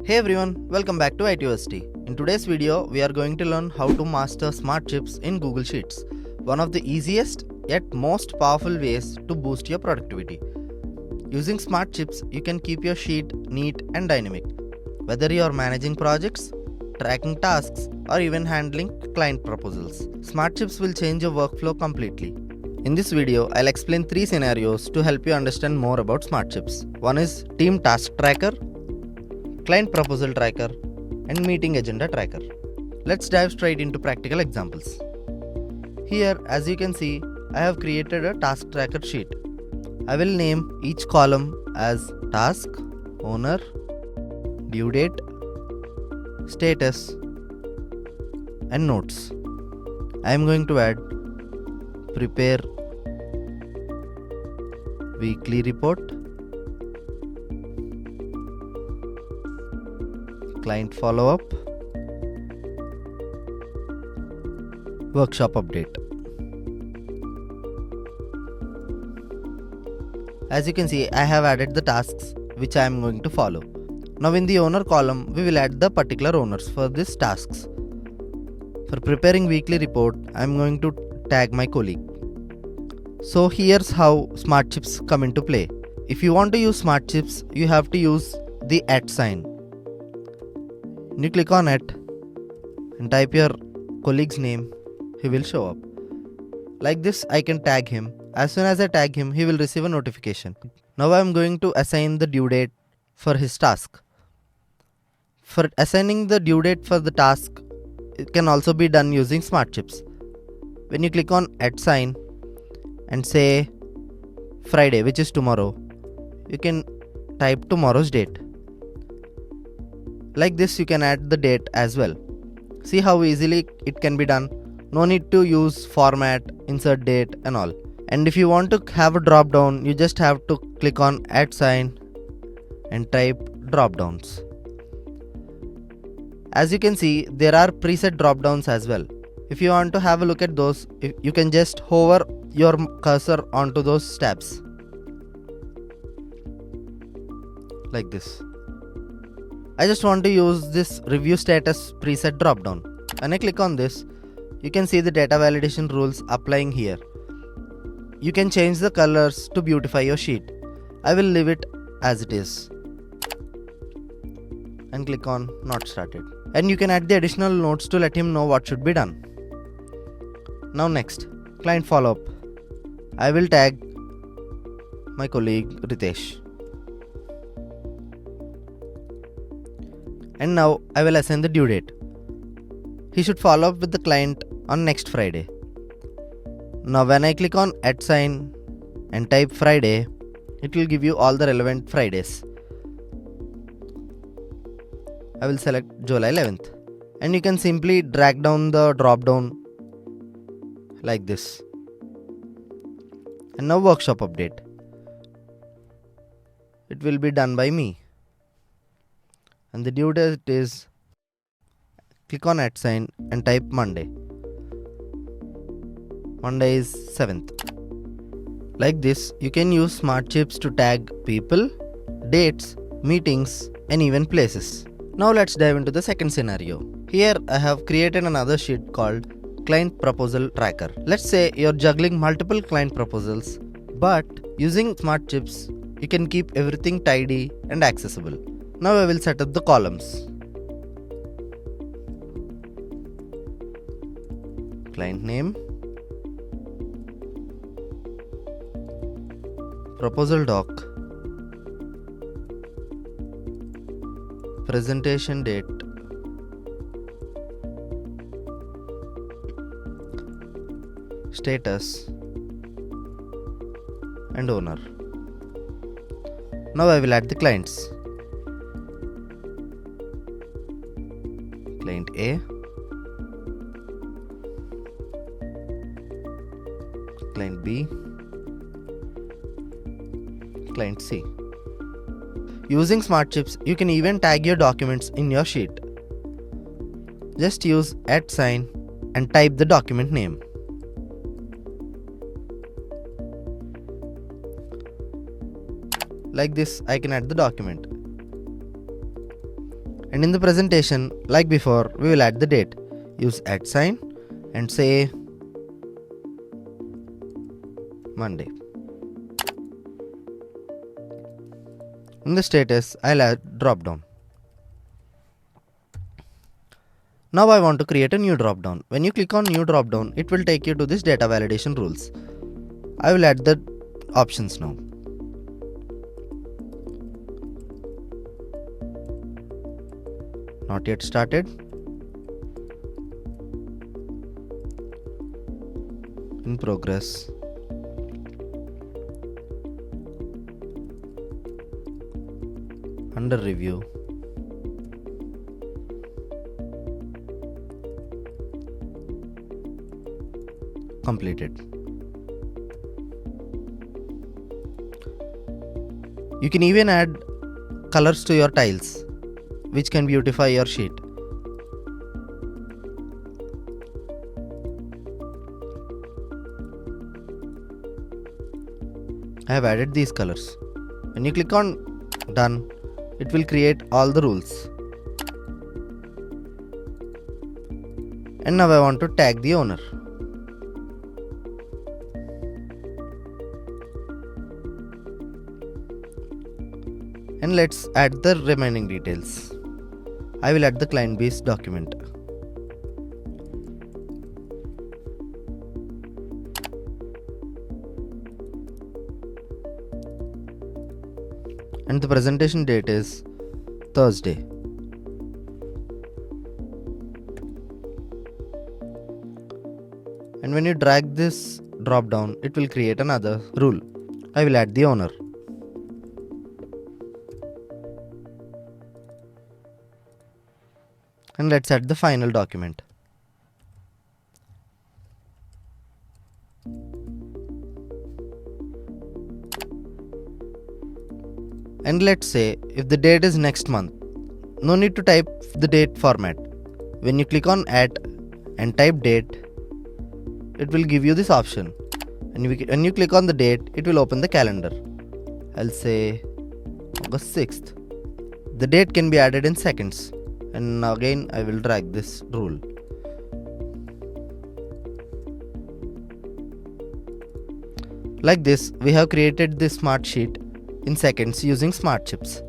Hey everyone, welcome back to ITUST. In today's video, we are going to learn how to master smart chips in Google Sheets, one of the easiest yet most powerful ways to boost your productivity. Using smart chips, you can keep your sheet neat and dynamic. Whether you are managing projects, tracking tasks, or even handling client proposals, smart chips will change your workflow completely. In this video, I'll explain 3 scenarios to help you understand more about smart chips. One is Team Task Tracker, Client Proposal Tracker, and Meeting Agenda Tracker. Let's dive straight into practical examples. Here, as you can see, I have created a task tracker sheet. I will name each column as Task, Owner, Due Date, Status, and Notes. I am going to add Prepare Weekly Report, Client Follow-up, Workshop Update. As you can see, I have added the tasks which I am going to follow. Now in the owner column, we will add the particular owners for these tasks. For preparing weekly report, I am going to tag my colleague. So here's how smart chips come into play. If you want to use smart chips, you have to use the @ sign. When you click on it and type your colleague's name, he will show up. Like this, I can tag him. As soon as I tag him, he will receive a notification. Now I am going to assign the due date for his task. For assigning the due date for the task, it can also be done using smart chips. When you click on @ sign and say Friday, which is tomorrow, you can type tomorrow's date. Like this, you can add the date as well. See how easily it can be done. No need to use format, insert date and all. And if you want to have a drop down, you just have to click on @ sign and type drop downs. As you can see, there are preset drop downs as well. If you want to have a look at those, you can just hover your cursor onto those tabs. Like this. I just want to use this review status preset drop down. When I click on this, you can see the data validation rules applying here. You can change the colors to beautify your sheet. I will leave it as it is and click on not started. And you can add the additional notes to let him know what should be done. Now next, client follow-up. I will tag my colleague Ritesh. And now I will assign the due date. He should follow up with the client on next Friday. Now when I click on @ sign and type Friday, it will give you all the relevant Fridays. I will select July 11th. And you can simply drag down the drop down like this. And now workshop update. It will be done by me. And the due date is, click on @ sign and type Monday. Monday is 7th. Like this, you can use smart chips to tag people, dates, meetings, and even places. Now let's dive into the second scenario. Here I have created another sheet called Client Proposal Tracker. Let's say you're juggling multiple client proposals, but using smart chips, you can keep everything tidy and accessible. Now I will set up the columns. Client name, proposal doc, presentation date, status, and owner. Now I will add the clients. Client A, Client B, Client C. Using smart chips, you can even tag your documents in your sheet. Just use @ sign and type the document name. Like this, I can add the document. And in the presentation, like before, we will add the date. Use @ sign and say Monday. In the status, I'll add drop down. Now I want to create a new drop down. When you click on new drop down, it will take you to this data validation rules. I will add the options now. Not yet started. In progress. Under review. Completed. You can even add colors to your tiles, which can beautify your sheet. I have added these colors. When you click on done, it will create all the rules. And now I want to tag the owner. And let's add the remaining details. I will add the client base document. And the presentation date is Thursday. And when you drag this drop down, it will create another rule. I will add the owner. And let's add the final document. And let's say if the date is next month, no need to type the date format. When you click on add and type date, it will give you this option. And when you click on the date, it will open the calendar. I'll say August 6th. The date can be added in seconds. And again, I will drag this rule. Like this, we have created this smart sheet in seconds using smart chips.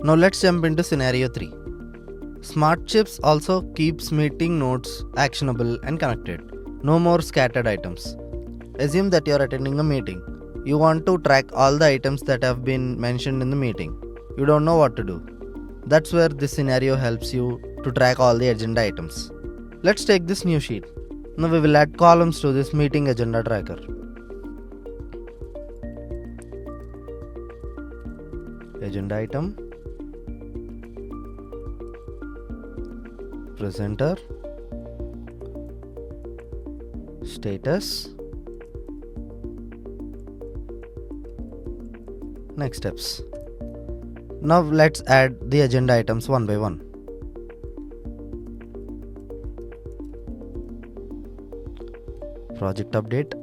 Now let's jump into scenario 3. Smart chips also keeps meeting notes actionable and connected. No more scattered items. Assume that you are attending a meeting. You want to track all the items that have been mentioned in the meeting. You don't know what to do. That's where this scenario helps you to track all the agenda items. Let's take this new sheet. Now we will add columns to this meeting agenda tracker. Agenda item, presenter, status, next steps. Now let's add the agenda items one by one. Project update,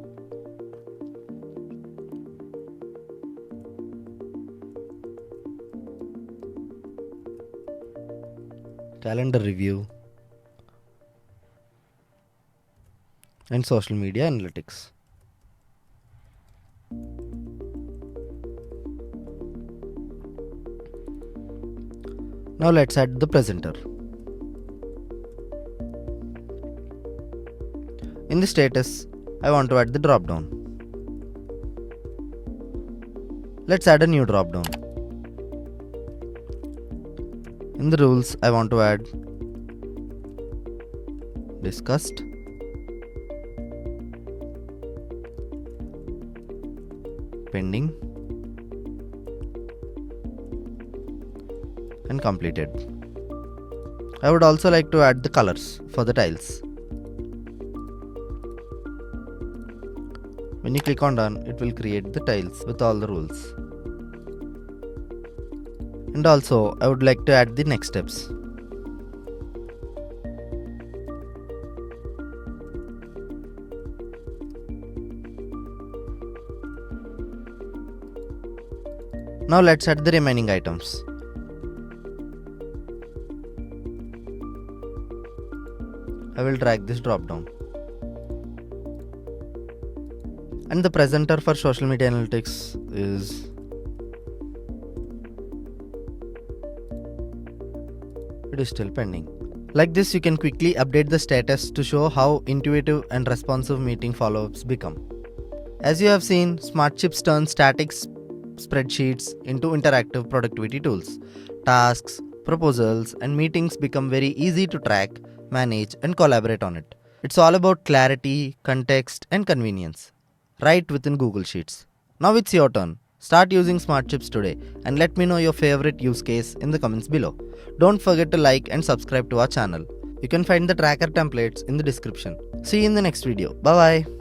calendar review, and social media analytics. Now let's add the presenter. In the status, I want to add the drop down. Let's add a new drop down. In the rules, I want to add discussed, pending, and completed. I would also like to add the colors for the tiles. When you click on done, it will create the tiles with all the rules. And also, I would like to add the next steps. Now let's add the remaining items. I will drag this drop down. And the presenter for social media analytics is it is still pending. Like this, you can quickly update the status to show how intuitive and responsive meeting follow-ups become. As you have seen, Smart Chips turn static spreadsheets into interactive productivity tools. Tasks, proposals, and meetings become very easy to track, manage, and collaborate on it. It's all about clarity, context, and convenience, right within Google Sheets. Now it's your turn. Start using Smart Chips today and let me know your favorite use case in the comments below. Don't forget to like and subscribe to our channel. You can find the tracker templates in the description. See you in the next video. Bye bye.